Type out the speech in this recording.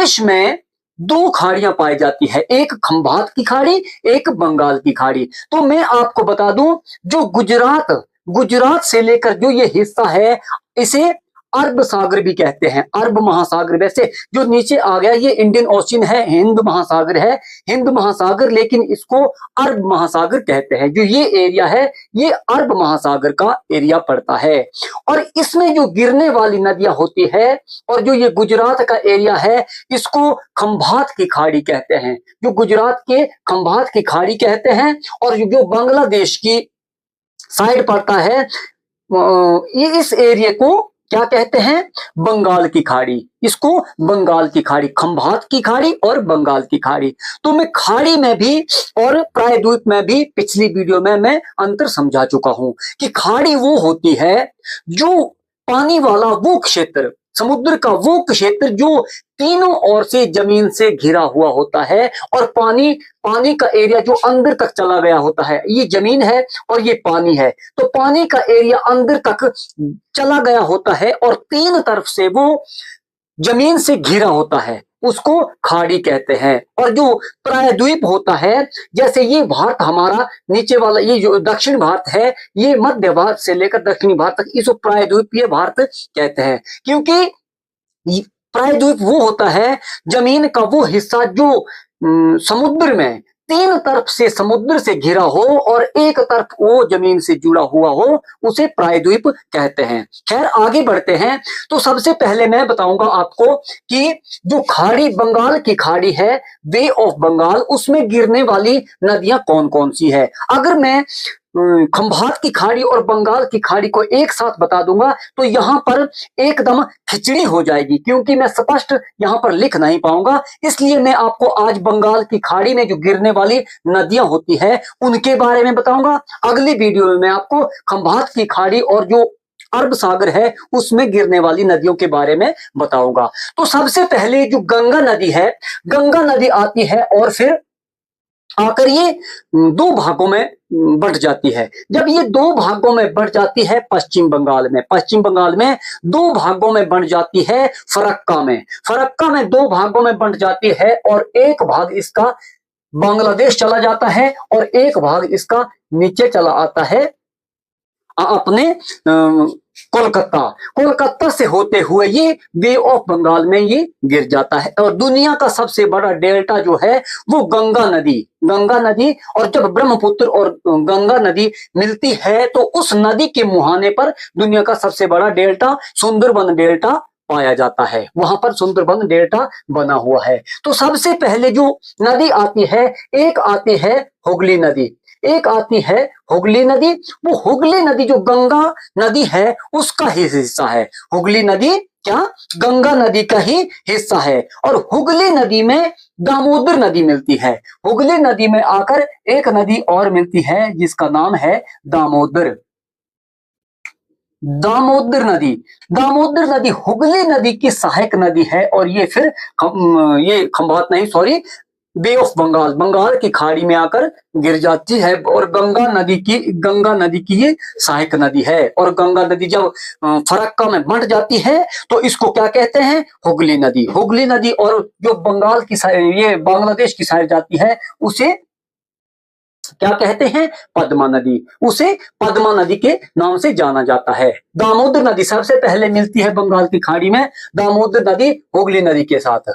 देश में दो खाड़ियां पाई जाती है, एक खंभात की खाड़ी, एक बंगाल की खाड़ी। तो मैं आपको बता दूं, जो गुजरात से लेकर जो ये हिस्सा है, इसे अरब सागर भी कहते हैं, अरब महासागर। वैसे जो नीचे आ गया ये इंडियन ओशन है, हिंद महासागर है, हिंद महासागर, लेकिन इसको अरब महासागर कहते हैं। जो ये एरिया है ये अरब महासागर का एरिया पड़ता है। और इसमें जो गिरने वाली नदियां होती है, और जो ये गुजरात का एरिया है, इसको खंभात की खाड़ी कहते हैं। जो गुजरात के खंभात की खाड़ी कहते हैं। और जो बांग्लादेश की साइड पड़ता है, ये इस एरिया को क्या कहते हैं? बंगाल की खाड़ी। इसको बंगाल की खाड़ी, खंभात की खाड़ी और बंगाल की खाड़ी। तो मैं खाड़ी में भी और प्रायद्वीप में भी पिछली वीडियो में मैं अंतर समझा चुका हूं कि खाड़ी वो होती है जो पानी वाला वो क्षेत्र, समुद्र का वो क्षेत्र जो तीनों ओर से जमीन से घिरा हुआ होता है, और पानी का एरिया जो अंदर तक चला गया होता है। ये जमीन है और ये पानी है, तो पानी का एरिया अंदर तक चला गया होता है और तीन तरफ से वो जमीन से घिरा होता है, उसको खाड़ी कहते हैं। और जो प्रायद्वीप होता है, जैसे ये भारत हमारा नीचे वाला, ये जो दक्षिण भारत है, ये मध्य भारत से लेकर दक्षिणी भारत तक, इसको प्रायद्वीपीय भारत कहते हैं। क्योंकि प्रायद्वीप वो होता है जमीन का वो हिस्सा जो समुद्र में तीन तरफ से समुद्र से घिरा हो और एक तरफ वो जमीन से जुड़ा हुआ हो, उसे प्रायद्वीप कहते हैं। खैर आगे बढ़ते हैं। तो सबसे पहले मैं बताऊंगा आपको कि जो खाड़ी, बंगाल की खाड़ी है, बे ऑफ बंगाल, उसमें गिरने वाली नदियां कौन कौन सी है। अगर मैं खंभात की खाड़ी और बंगाल की खाड़ी को एक साथ बता दूंगा तो यहां पर एकदम खिचड़ी हो जाएगी, क्योंकि मैं स्पष्ट यहां पर लिख नहीं पाऊंगा। इसलिए मैं आपको आज बंगाल की खाड़ी में जो गिरने वाली नदियां होती है उनके बारे में बताऊंगा। अगली वीडियो में मैं आपको खंभात की खाड़ी और जो अरब सागर है उसमें गिरने वाली नदियों के बारे में बताऊंगा। तो सबसे पहले जो गंगा नदी है, गंगा नदी आती है और फिर आकर ये दो भागों में बढ़ जाती है। जब ये दो भागों में बढ़ जाती है पश्चिम बंगाल में दो भागों में बढ़ जाती है, फरक्का में दो भागों में बढ़ जाती है, और एक भाग इसका बांग्लादेश चला जाता है और एक भाग इसका नीचे चला आता है अपने कोलकाता से होते हुए ये बे ऑफ बंगाल में ये गिर जाता है। और दुनिया का सबसे बड़ा डेल्टा जो है वो गंगा नदी, और जब ब्रह्मपुत्र और गंगा नदी मिलती है तो उस नदी के मुहाने पर दुनिया का सबसे बड़ा डेल्टा सुंदरबन डेल्टा पाया जाता है। वहां पर सुंदरबन डेल्टा बना हुआ है। तो सबसे पहले जो नदी आती है, एक आती है हुगली नदी, वो हुगली नदी जो गंगा नदी है उसका ही हिस्सा है। हुगली नदी क्या गंगा नदी का ही हिस्सा है। और हुगली नदी में दामोदर नदी मिलती है। हुगली नदी में आकर एक नदी और मिलती है जिसका नाम है दामोदर नदी हुगली नदी की सहायक नदी है। और ये फिर ये खंभात नहीं, सॉरी, बे ऑफ बंगाल की खाड़ी में आकर गिर जाती है। और गंगा नदी की ये सहायक नदी है। और गंगा नदी जब फरक्का में बढ़ जाती है तो इसको क्या कहते हैं? हुगली नदी। और जो बंगाल की साइड, ये बांग्लादेश की साइड जाती है, उसे क्या कहते हैं? पद्मा नदी। उसे पद्मा नदी के नाम से जाना जाता है। दामोदर नदी सबसे पहले मिलती है बंगाल की खाड़ी में, दामोदर नदी हुगली नदी के साथ